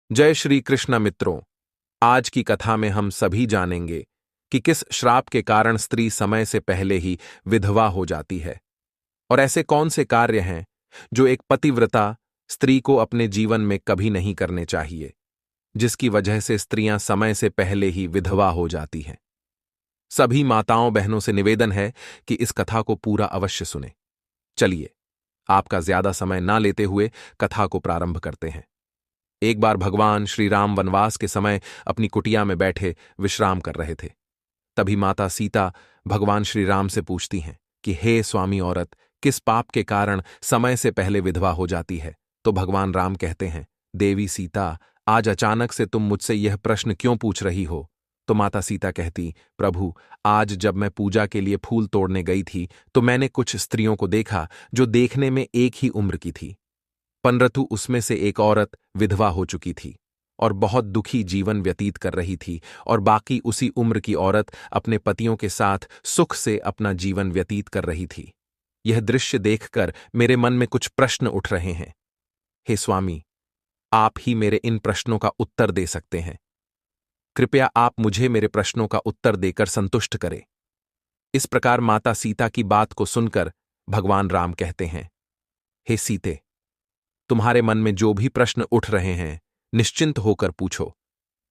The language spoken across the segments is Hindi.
जय श्री कृष्ण मित्रों। आज की कथा में हम सभी जानेंगे कि किस श्राप के कारण स्त्री समय से पहले ही विधवा हो जाती है और ऐसे कौन से कार्य हैं जो एक पतिव्रता स्त्री को अपने जीवन में कभी नहीं करने चाहिए, जिसकी वजह से स्त्रियां समय से पहले ही विधवा हो जाती हैं। सभी माताओं बहनों से निवेदन है कि इस कथा को पूरा अवश्य सुने। चलिए, आपका ज्यादा समय ना लेते हुए कथा को प्रारंभ करते हैं। एक बार भगवान श्री राम वनवास के समय अपनी कुटिया में बैठे विश्राम कर रहे थे। तभी माता सीता भगवान श्री राम से पूछती हैं कि हे स्वामी, औरत किस पाप के कारण समय से पहले विधवा हो जाती है? तो भगवान राम कहते हैं, देवी सीता, आज अचानक से तुम मुझसे यह प्रश्न क्यों पूछ रही हो? तो माता सीता कहती, प्रभु, आज जब मैं पूजा के लिए फूल तोड़ने गई थी तो मैंने कुछ स्त्रियों को देखा जो देखने में एक ही उम्र की थी, परंतु उसमें से एक औरत विधवा हो चुकी थी और बहुत दुखी जीवन व्यतीत कर रही थी, और बाकी उसी उम्र की औरत अपने पतियों के साथ सुख से अपना जीवन व्यतीत कर रही थी। यह दृश्य देखकर मेरे मन में कुछ प्रश्न उठ रहे हैं। हे स्वामी, आप ही मेरे इन प्रश्नों का उत्तर दे सकते हैं। कृपया आप मुझे मेरे प्रश्नों का उत्तर देकर संतुष्ट करें। इस प्रकार माता सीता की बात को सुनकर भगवान राम कहते हैं, हे सीते, तुम्हारे मन में जो भी प्रश्न उठ रहे हैं निश्चिंत होकर पूछो,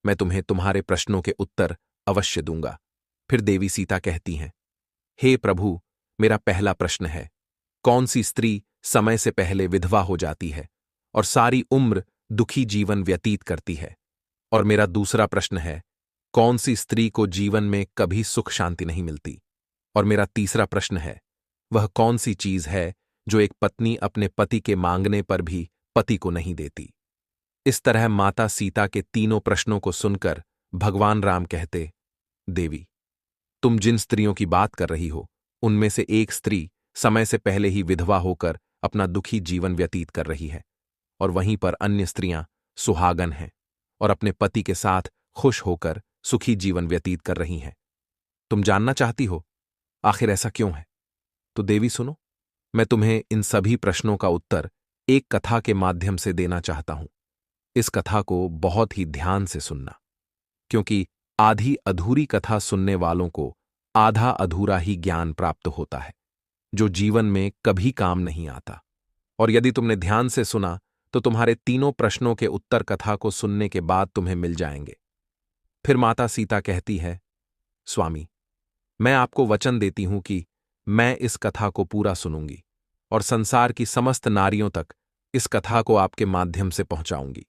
मैं तुम्हें तुम्हारे प्रश्नों के उत्तर अवश्य दूंगा। फिर देवी सीता कहती हैं, हे प्रभु, मेरा पहला प्रश्न है, कौन सी स्त्री समय से पहले विधवा हो जाती है और सारी उम्र दुखी जीवन व्यतीत करती है? और मेरा दूसरा प्रश्न है, कौन सी स्त्री को जीवन में कभी सुख शांति नहीं मिलती? और मेरा तीसरा प्रश्न है, वह कौन सी चीज है जो एक पत्नी अपने पति के मांगने पर भी पति को नहीं देती? इस तरह माता सीता के तीनों प्रश्नों को सुनकर भगवान राम कहते, देवी, तुम जिन स्त्रियों की बात कर रही हो उनमें से एक स्त्री समय से पहले ही विधवा होकर अपना दुखी जीवन व्यतीत कर रही है, और वहीं पर अन्य स्त्रियां सुहागन हैं और अपने पति के साथ खुश होकर सुखी जीवन व्यतीत कर रही हैं। तुम जानना चाहती हो आखिर ऐसा क्यों है? तो देवी सुनो, मैं तुम्हें इन सभी प्रश्नों का उत्तर एक कथा के माध्यम से देना चाहता हूं। इस कथा को बहुत ही ध्यान से सुनना, क्योंकि आधी अधूरी कथा सुनने वालों को आधा अधूरा ही ज्ञान प्राप्त होता है, जो जीवन में कभी काम नहीं आता। और यदि तुमने ध्यान से सुना तो तुम्हारे तीनों प्रश्नों के उत्तर कथा को सुनने के बाद तुम्हें मिल जाएंगे। फिर माता सीता कहती है, स्वामी, मैं आपको वचन देती हूं कि मैं इस कथा को पूरा सुनूंगी और संसार की समस्त नारियों तक इस कथा को आपके माध्यम से पहुंचाऊंगी।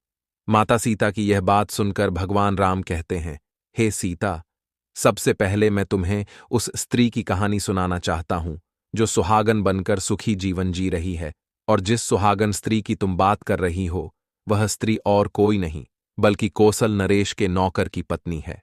माता सीता की यह बात सुनकर भगवान राम कहते हैं, हे सीता, सबसे पहले मैं तुम्हें उस स्त्री की कहानी सुनाना चाहता हूं जो सुहागन बनकर सुखी जीवन जी रही है। और जिस सुहागन स्त्री की तुम बात कर रही हो वह स्त्री और कोई नहीं बल्कि कौशल नरेश के नौकर की पत्नी है।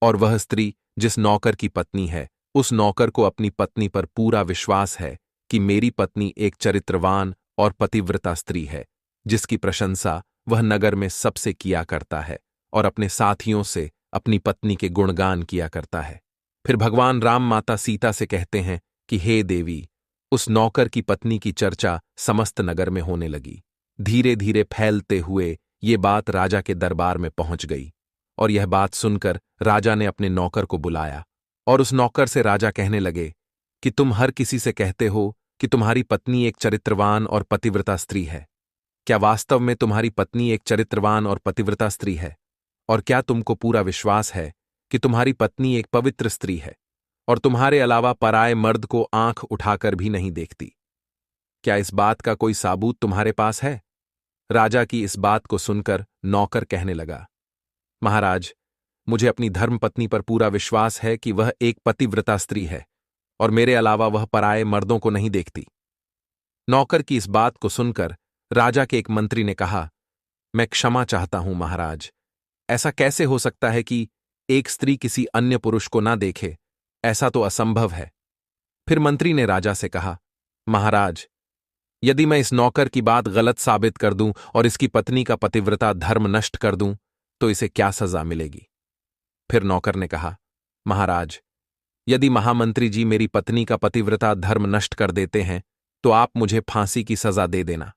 और वह स्त्री जिस नौकर की पत्नी है, उस नौकर को अपनी पत्नी पर पूरा विश्वास है कि मेरी पत्नी एक चरित्रवान और पतिव्रता स्त्री है, जिसकी प्रशंसा वह नगर में सबसे किया करता है और अपने साथियों से अपनी पत्नी के गुणगान किया करता है। फिर भगवान राम माता सीता से कहते हैं कि हे देवी, उस नौकर की पत्नी की चर्चा समस्त नगर में होने लगी। धीरे धीरे फैलते हुए ये बात राजा के दरबार में पहुंच गई, और यह बात सुनकर राजा ने अपने नौकर को बुलाया और उस नौकर से राजा कहने लगे कि तुम हर किसी से कहते हो कि तुम्हारी पत्नी एक चरित्रवान और पतिव्रता स्त्री है। क्या वास्तव में तुम्हारी पत्नी एक चरित्रवान और पतिव्रता स्त्री है? और क्या तुमको पूरा विश्वास है कि तुम्हारी पत्नी एक पवित्र स्त्री है और तुम्हारे अलावा पराये मर्द को आंख उठाकर भी नहीं देखती? क्या इस बात का कोई साबूत तुम्हारे पास है? राजा की इस बात को सुनकर नौकर कहने लगा, महाराज, मुझे अपनी धर्मपत्नी पर पूरा विश्वास है कि वह एक पतिव्रता स्त्री है और मेरे अलावा वह पराये मर्दों को नहीं देखती। नौकर की इस बात को सुनकर राजा के एक मंत्री ने कहा, मैं क्षमा चाहता हूं महाराज, ऐसा कैसे हो सकता है कि एक स्त्री किसी अन्य पुरुष को ना देखे? ऐसा तो असंभव है। फिर मंत्री ने राजा से कहा, महाराज, यदि मैं इस नौकर की बात गलत साबित कर दूं और इसकी पत्नी का पतिव्रता धर्म नष्ट कर दूं तो इसे क्या सजा मिलेगी? फिर नौकर ने कहा, महाराज, यदि महामंत्री जी मेरी पत्नी का पतिव्रता धर्म नष्ट कर देते हैं तो आप मुझे फांसी की सजा दे देना,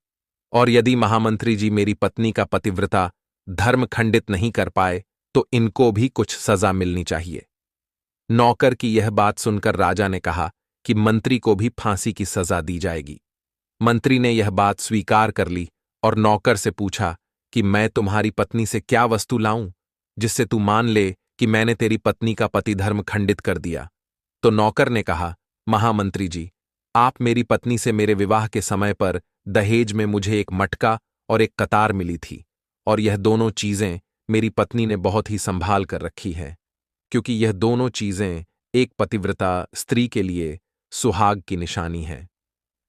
और यदि महामंत्री जी मेरी पत्नी का पतिव्रता धर्म खंडित नहीं कर पाए तो इनको भी कुछ सजा मिलनी चाहिए। नौकर की यह बात सुनकर राजा ने कहा कि मंत्री को भी फांसी की सजा दी जाएगी। मंत्री ने यह बात स्वीकार कर ली और नौकर से पूछा कि मैं तुम्हारी पत्नी से क्या वस्तु लाऊं जिससे तू मान ले कि मैंने तेरी पत्नी का पतिधर्म खंडित कर दिया। तो नौकर ने कहा, महामंत्री जी, आप मेरी पत्नी से मेरे विवाह के समय पर दहेज में मुझे एक मटका और एक कतार मिली थी, और यह दोनों चीजें मेरी पत्नी ने बहुत ही संभाल कर रखी है, क्योंकि यह दोनों चीजें एक पतिव्रता स्त्री के लिए सुहाग की निशानी है।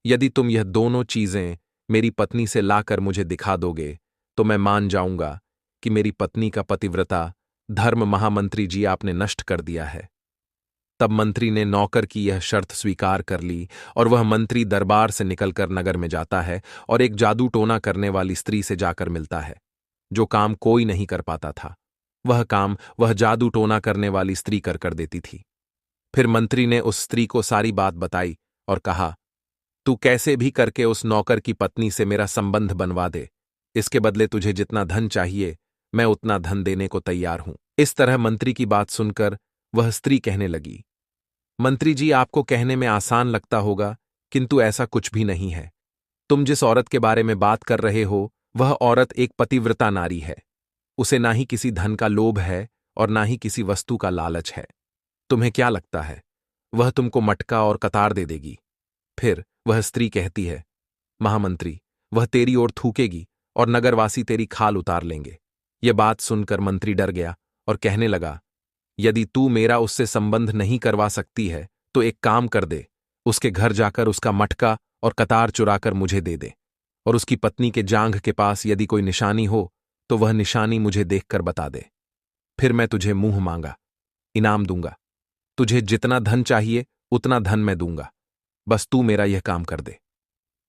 यदि तुम यह दोनों चीजें मेरी पत्नी से लाकर मुझे दिखा दोगे तो मैं मान जाऊंगा कि मेरी पत्नी का पतिव्रता धर्म महामंत्री जी आपने नष्ट कर दिया है। तब मंत्री ने नौकर की यह शर्त स्वीकार कर ली और वह मंत्री दरबार से निकलकर नगर में जाता है और एक जादू टोना करने वाली स्त्री से जाकर मिलता है। जो काम कोई नहीं कर पाता था वह काम वह जादू टोना करने वाली स्त्री कर देती थी। फिर मंत्री ने उस स्त्री को सारी बात बताई और कहा, तू कैसे भी करके उस नौकर की पत्नी से मेरा संबंध बनवा दे, इसके बदले तुझे जितना धन चाहिए मैं उतना धन देने को तैयार हूं। इस तरह मंत्री की बात सुनकर वह स्त्री कहने लगी, मंत्री जी, आपको कहने में आसान लगता होगा, किंतु ऐसा कुछ भी नहीं है। तुम जिस औरत के बारे में बात कर रहे हो वह औरत एक पतिव्रता नारी है। उसे ना ही किसी धन का लोभ है और ना ही किसी वस्तु का लालच है। तुम्हें क्या लगता है वह तुमको मटका और कतार दे देगी? फिर वह स्त्री कहती है, महामंत्री, वह तेरी ओर थूकेगी और नगरवासी तेरी खाल उतार लेंगे। यह बात सुनकर मंत्री डर गया और कहने लगा, यदि तू मेरा उससे संबंध नहीं करवा सकती है तो एक काम कर दे, उसके घर जाकर उसका मटका और कतार चुराकर मुझे दे दे, और उसकी पत्नी के जांघ के पास यदि कोई निशानी हो तो वह निशानी मुझे देखकर बता दे। फिर मैं तुझे मुंह मांगा इनाम दूंगा। तुझे जितना धन चाहिए उतना धन मैं दूंगा, बस तू मेरा यह काम कर दे।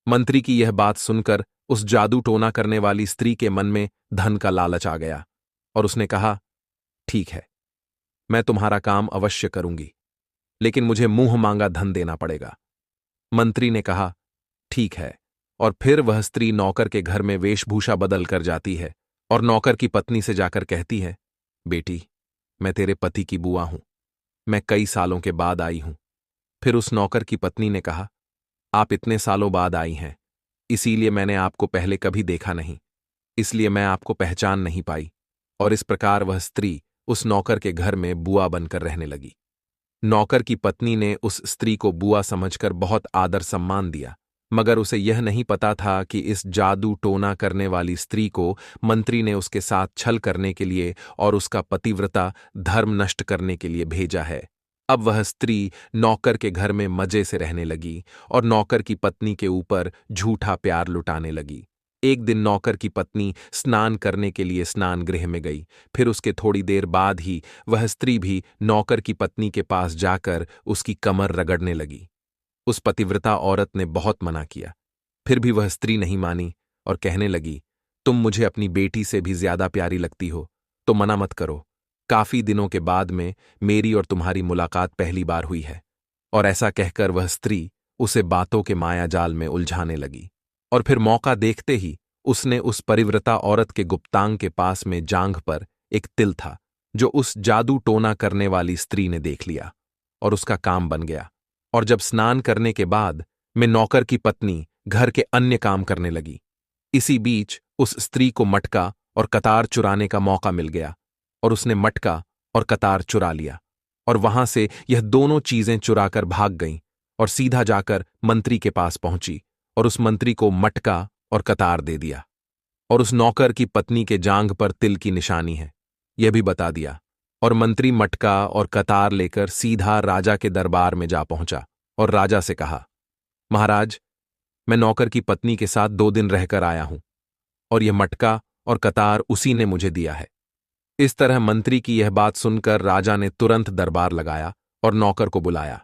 मंत्री की यह बात सुनकर उस जादू टोना करने वाली स्त्री के मन में धन का लालच आ गया और उसने कहा, ठीक है, मैं तुम्हारा काम अवश्य करूंगी, लेकिन मुझे मुंह मांगा धन देना पड़ेगा। मंत्री ने कहा, ठीक है, और फिर वह स्त्री नौकर के घर में वेशभूषा बदल कर जाती है और नौकर की पत्नी से जाकर कहती है, बेटी, मैं तेरे पति की बुआ हूं, मैं कई सालों के बाद आई हूं। फिर उस नौकर की पत्नी ने कहा, आप इतने सालों बाद आई हैं, इसीलिए मैंने आपको पहले कभी देखा नहीं, इसलिए मैं आपको पहचान नहीं पाई। और इस प्रकार वह स्त्री उस नौकर के घर में बुआ बनकर रहने लगी। नौकर की पत्नी ने उस स्त्री को बुआ समझकर बहुत आदर सम्मान दिया, मगर उसे यह नहीं पता था कि इस जादू टोना करने वाली स्त्री को मंत्री ने उसके साथ छल करने के लिए और उसका पतिव्रता धर्म नष्ट करने के लिए भेजा है। अब वह स्त्री नौकर के घर में मजे से रहने लगी और नौकर की पत्नी के ऊपर झूठा प्यार लुटाने लगी। एक दिन नौकर की पत्नी स्नान करने के लिए स्नान गृह में गई। फिर उसके थोड़ी देर बाद ही वह स्त्री भी नौकर की पत्नी के पास जाकर उसकी कमर रगड़ने लगी। उस पतिव्रता औरत ने बहुत मना किया, फिर भी वह स्त्री नहीं मानी और कहने लगी, तुम मुझे अपनी बेटी से भी ज्यादा प्यारी लगती हो तो मना मत करो। काफी दिनों के बाद में मेरी और तुम्हारी मुलाकात पहली बार हुई है। और ऐसा कहकर वह स्त्री उसे बातों के मायाजाल में उलझाने लगी। और फिर मौका देखते ही उसने उस परिव्रता औरत के गुप्तांग के पास में जांघ पर एक तिल था जो उस जादू टोना करने वाली स्त्री ने देख लिया और उसका काम बन गया। और जब स्नान करने के बाद मैं नौकर की पत्नी घर के अन्य काम करने लगी, इसी बीच उस स्त्री को मटका और कतार चुराने का मौका मिल गया और उसने मटका और कतार चुरा लिया और वहां से यह दोनों चीजें चुराकर भाग गईं और सीधा जाकर मंत्री के पास पहुंची और उस मंत्री को मटका और कतार दे दिया और उस नौकर की पत्नी के जांघ पर तिल की निशानी है यह भी बता दिया। और मंत्री मटका और कतार लेकर सीधा राजा के दरबार में जा पहुंचा और राजा से कहा, महाराज, मैं नौकर की पत्नी के साथ 2 दिन रहकर आया हूं और यह मटका और कतार उसी ने मुझे दिया है। इस तरह मंत्री की यह बात सुनकर राजा ने तुरंत दरबार लगाया और नौकर को बुलाया।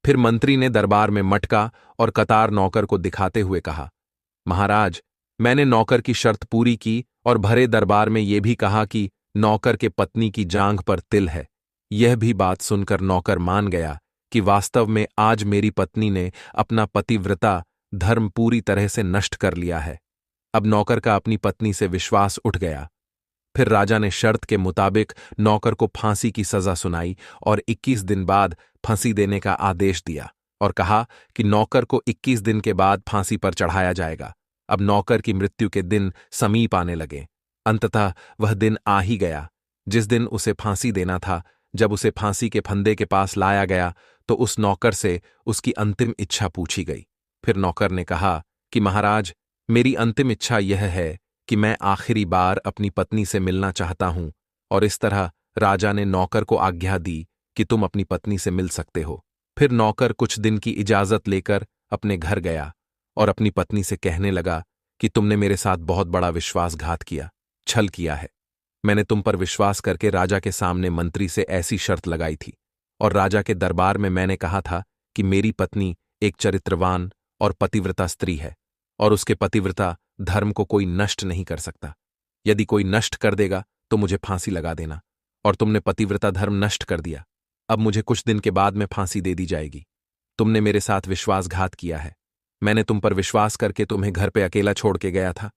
फिर मंत्री ने दरबार में मटका और कतार नौकर को दिखाते हुए कहा, महाराज, मैंने नौकर की शर्त पूरी की और भरे दरबार में यह भी कहा कि नौकर के पत्नी की जांघ पर तिल है। यह भी बात सुनकर नौकर मान गया कि वास्तव में आज मेरी पत्नी ने अपना पतिव्रता धर्म पूरी तरह से नष्ट कर लिया है। अब नौकर का अपनी पत्नी से विश्वास उठ गया। फिर राजा ने शर्त के मुताबिक नौकर को फांसी की सजा सुनाई और 21 दिन बाद फांसी देने का आदेश दिया और कहा कि नौकर को 21 दिन के बाद फांसी पर चढ़ाया जाएगा। अब नौकर की मृत्यु के दिन समीप आने लगे। अंततः वह दिन आ ही गया जिस दिन उसे फांसी देना था। जब उसे फांसी के फंदे के पास लाया गया तो उस नौकर से उसकी अंतिम इच्छा पूछी गई। फिर नौकर ने कहा कि महाराज, मेरी अंतिम इच्छा यह है कि मैं आखिरी बार अपनी पत्नी से मिलना चाहता हूं। और इस तरह राजा ने नौकर को आज्ञा दी कि तुम अपनी पत्नी से मिल सकते हो। फिर नौकर कुछ दिन की इजाजत लेकर अपने घर गया और अपनी पत्नी से कहने लगा कि तुमने मेरे साथ बहुत बड़ा विश्वासघात किया, छल किया है। मैंने तुम पर विश्वास करके राजा के सामने मंत्री से ऐसी शर्त लगाई थी और राजा के दरबार में मैंने कहा था कि मेरी पत्नी एक चरित्रवान और पतिव्रता स्त्री है और उसके पतिव्रता धर्म को कोई नष्ट नहीं कर सकता। यदि कोई नष्ट कर देगा तो मुझे फांसी लगा देना, और तुमने पतिव्रता धर्म नष्ट कर दिया। अब मुझे कुछ दिन के बाद में फांसी दे दी जाएगी। तुमने मेरे साथ विश्वासघात किया है। मैंने तुम पर विश्वास करके तुम्हें घर पे अकेला छोड़ के गया था।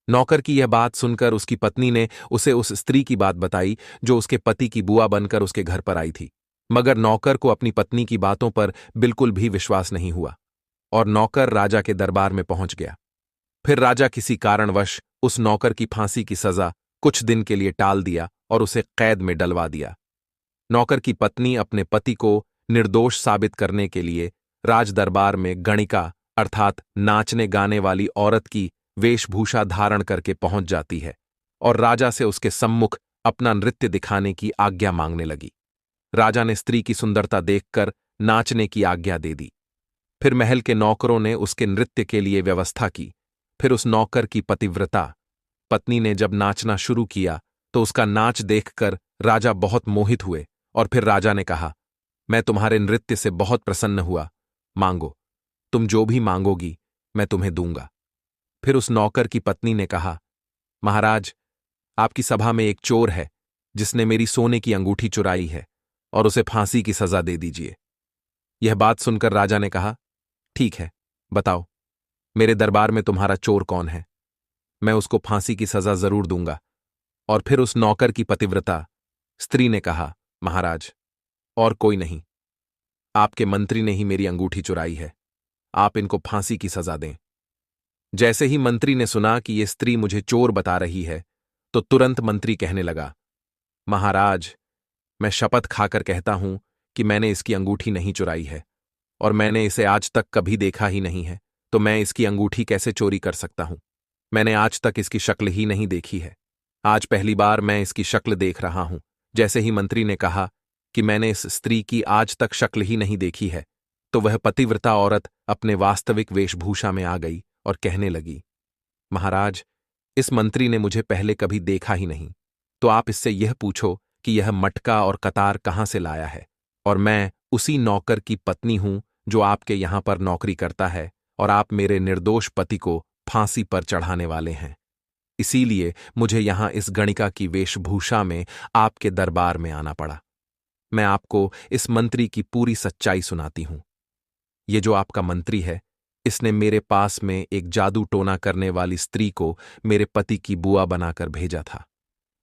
नौकर की यह बात सुनकर उसकी पत्नी ने उसे उस स्त्री की बात बताई जो उसके पति की बुआ बनकर उसके घर पर आई थी। मगर नौकर को अपनी पत्नी की बातों पर बिल्कुल भी विश्वास नहीं हुआ और नौकर राजा के दरबार में पहुंच गया। फिर राजा किसी कारणवश उस नौकर की फांसी की सजा कुछ दिन के लिए टाल दिया और उसे कैद में डलवा दिया। नौकर की पत्नी अपने पति को निर्दोष साबित करने के लिए राज दरबार में गणिका अर्थात नाचने गाने वाली औरत की वेशभूषा धारण करके पहुंच जाती है और राजा से उसके सम्मुख अपना नृत्य दिखाने की आज्ञा मांगने लगी। राजा ने स्त्री की सुंदरता देखकर नाचने की आज्ञा दे दी। फिर महल के नौकरों ने उसके नृत्य के लिए व्यवस्था की। फिर उस नौकर की पतिव्रता पत्नी ने जब नाचना शुरू किया तो उसका नाच देखकर राजा बहुत मोहित हुए और फिर राजा ने कहा, मैं तुम्हारे नृत्य से बहुत प्रसन्न हुआ, मांगो, तुम जो भी मांगोगी मैं तुम्हें दूंगा। फिर उस नौकर की पत्नी ने कहा, महाराज, आपकी सभा में एक चोर है जिसने मेरी सोने की अंगूठी चुराई है और उसे फांसी की सजा दे दीजिए। यह बात सुनकर राजा ने कहा, ठीक है, बताओ मेरे दरबार में तुम्हारा चोर कौन है, मैं उसको फांसी की सजा जरूर दूंगा। और फिर उस नौकर की पतिव्रता स्त्री ने कहा, महाराज, और कोई नहीं, आपके मंत्री ने ही मेरी अंगूठी चुराई है, आप इनको फांसी की सजा दें। जैसे ही मंत्री ने सुना कि ये स्त्री मुझे चोर बता रही है तो तुरंत मंत्री कहने लगा, महाराज, मैं शपथ खाकर कहता हूं कि मैंने इसकी अंगूठी नहीं चुराई है और मैंने इसे आज तक कभी देखा ही नहीं है, तो मैं इसकी अंगूठी कैसे चोरी कर सकता हूं। मैंने आज तक इसकी शक्ल ही नहीं देखी है, आज पहली बार मैं इसकी शक्ल देख रहा हूं। जैसे ही मंत्री ने कहा कि मैंने इस स्त्री की आज तक शक्ल ही नहीं देखी है तो वह पतिव्रता औरत अपने वास्तविक वेशभूषा में आ गई और कहने लगी, महाराज, इस मंत्री ने मुझे पहले कभी देखा ही नहीं, तो आप इससे यह पूछो कि यह मटका और कतार कहां से लाया है, और मैं उसी नौकर की पत्नी हूं जो आपके यहां पर नौकरी करता है और आप मेरे निर्दोष पति को फांसी पर चढ़ाने वाले हैं। इसीलिए मुझे यहां इस गणिका की वेशभूषा में आपके दरबार में आना पड़ा। मैं आपको इस मंत्री की पूरी सच्चाई सुनाती हूं। ये जो आपका मंत्री है, इसने मेरे पास में एक जादू टोना करने वाली स्त्री को मेरे पति की बुआ बनाकर भेजा था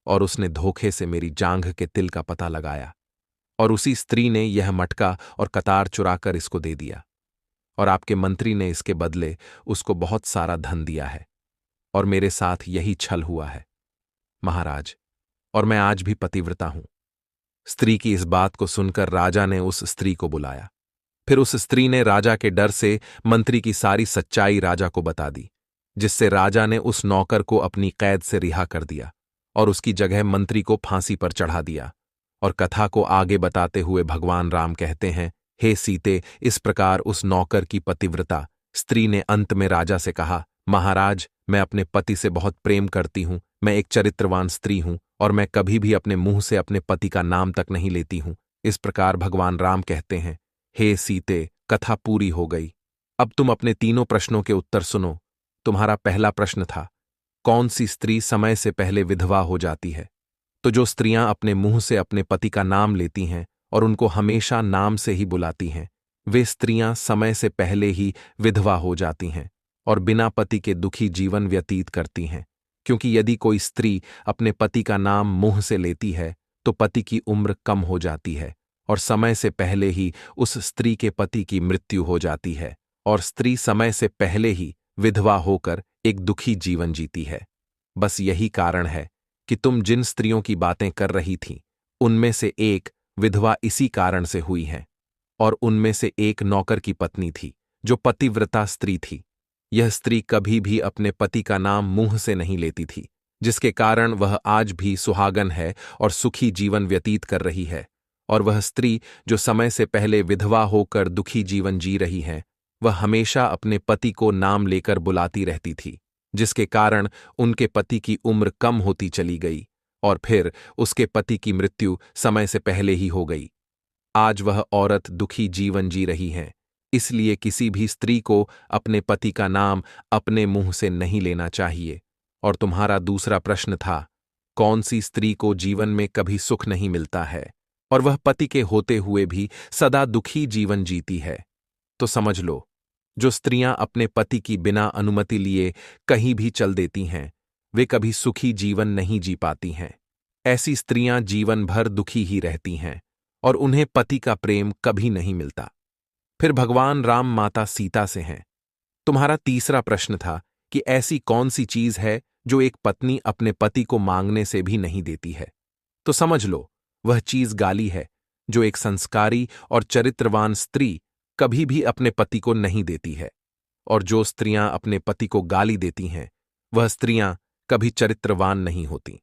और उसने धोखे से मेरी जांघ के तिल का पता लगाया और उसी स्त्री ने यह मटका और कतार चुराकर इसको दे दिया और आपके मंत्री ने इसके बदले उसको बहुत सारा धन दिया है और मेरे साथ यही छल हुआ है, महाराज, और मैं आज भी पतिव्रता हूं। स्त्री की इस बात को सुनकर राजा ने उस स्त्री को बुलाया। फिर उस स्त्री ने राजा के डर से मंत्री की सारी सच्चाई राजा को बता दी, जिससे राजा ने उस नौकर को अपनी कैद से रिहा कर दिया और उसकी जगह मंत्री को फांसी पर चढ़ा दिया। और कथा को आगे बताते हुए भगवान राम कहते हैं, हे सीते, इस प्रकार उस नौकर की पतिव्रता स्त्री ने अंत में राजा से कहा, महाराज, मैं अपने पति से बहुत प्रेम करती हूं, मैं एक चरित्रवान स्त्री हूं और मैं कभी भी अपने मुंह से अपने पति का नाम तक नहीं लेती हूं। इस प्रकार भगवान राम कहते हैं, हे सीते, कथा पूरी हो गई। अब तुम अपने तीनों प्रश्नों के उत्तर सुनो। तुम्हारा पहला प्रश्न था, कौन सी स्त्री समय से पहले विधवा हो जाती है? तो जो स्त्रियां अपने मुंह से अपने पति का नाम लेती हैं और उनको हमेशा नाम से ही बुलाती हैं, वे स्त्रियां समय से पहले ही विधवा हो जाती हैं और बिना पति के दुखी जीवन व्यतीत करती हैं। क्योंकि यदि कोई स्त्री अपने पति का नाम मुंह से लेती है तो पति की उम्र कम हो जाती है और समय से पहले ही उस स्त्री के पति की मृत्यु हो जाती है और स्त्री समय से पहले ही विधवा होकर एक दुखी जीवन जीती है। बस यही कारण है कि तुम जिन स्त्रियों की बातें कर रही थीं उनमें से एक विधवा इसी कारण से हुई है और उनमें से एक नौकर की पत्नी थी जो पतिव्रता स्त्री थी। यह स्त्री कभी भी अपने पति का नाम मुंह से नहीं लेती थी, जिसके कारण वह आज भी सुहागन है और सुखी जीवन व्यतीत कर रही है। और वह स्त्री जो समय से पहले विधवा होकर दुखी जीवन जी रही है, वह हमेशा अपने पति को नाम लेकर बुलाती रहती थी, जिसके कारण उनके पति की उम्र कम होती चली गई और फिर उसके पति की मृत्यु समय से पहले ही हो गई। आज वह औरत दुखी जीवन जी रही है, इसलिए किसी भी स्त्री को अपने पति का नाम अपने मुंह से नहीं लेना चाहिए। और तुम्हारा दूसरा प्रश्न था, कौन सी स्त्री को जीवन में कभी सुख नहीं मिलता है और वह पति के होते हुए भी सदा दुखी जीवन जीती है? तो समझ लो, जो स्त्रियां अपने पति की बिना अनुमति लिए कहीं भी चल देती हैं, वे कभी सुखी जीवन नहीं जी पाती हैं। ऐसी स्त्रियां जीवन भर दुखी ही रहती हैं और उन्हें पति का प्रेम कभी नहीं मिलता। फिर भगवान राम माता सीता से हैं। तुम्हारा तीसरा प्रश्न था कि ऐसी कौन सी चीज है जो एक पत्नी अपने पति को मांगने से भी नहीं देती है? तो समझ लो, वह चीज गाली है जो एक संस्कारी और चरित्रवान स्त्री कभी भी अपने पति को नहीं देती है। और जो स्त्रियां अपने पति को गाली देती हैं, वह स्त्रियां कभी चरित्रवान नहीं होती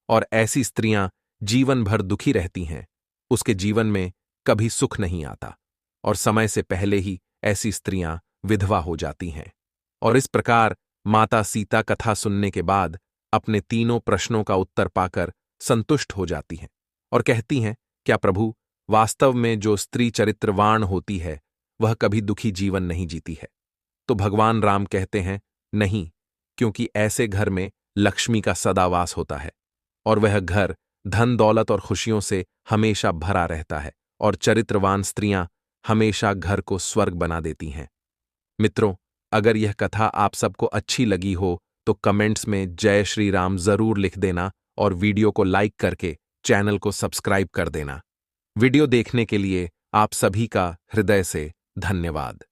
और ऐसी स्त्रियां जीवन भर दुखी रहती हैं, उसके जीवन में कभी सुख नहीं आता और समय से पहले ही ऐसी स्त्रियां विधवा हो जाती हैं। और इस प्रकार माता सीता कथा सुनने के बाद अपने तीनों प्रश्नों का उत्तर पाकर संतुष्ट हो जाती हैं और कहती हैं, क्या प्रभु, वास्तव में जो स्त्री चरित्रवान होती है वह कभी दुखी जीवन नहीं जीती है? तो भगवान राम कहते हैं, नहीं, क्योंकि ऐसे घर में लक्ष्मी का सदा वास होता है और वह घर धन दौलत और खुशियों से हमेशा भरा रहता है और चरित्रवान स्त्रियां हमेशा घर को स्वर्ग बना देती हैं। मित्रों, अगर यह कथा आप सबको अच्छी लगी हो तो कमेंट्स में जय श्री राम जरूर लिख देना और वीडियो को लाइक करके चैनल को सब्सक्राइब कर देना। वीडियो देखने के लिए आप सभी का हृदय से धन्यवाद।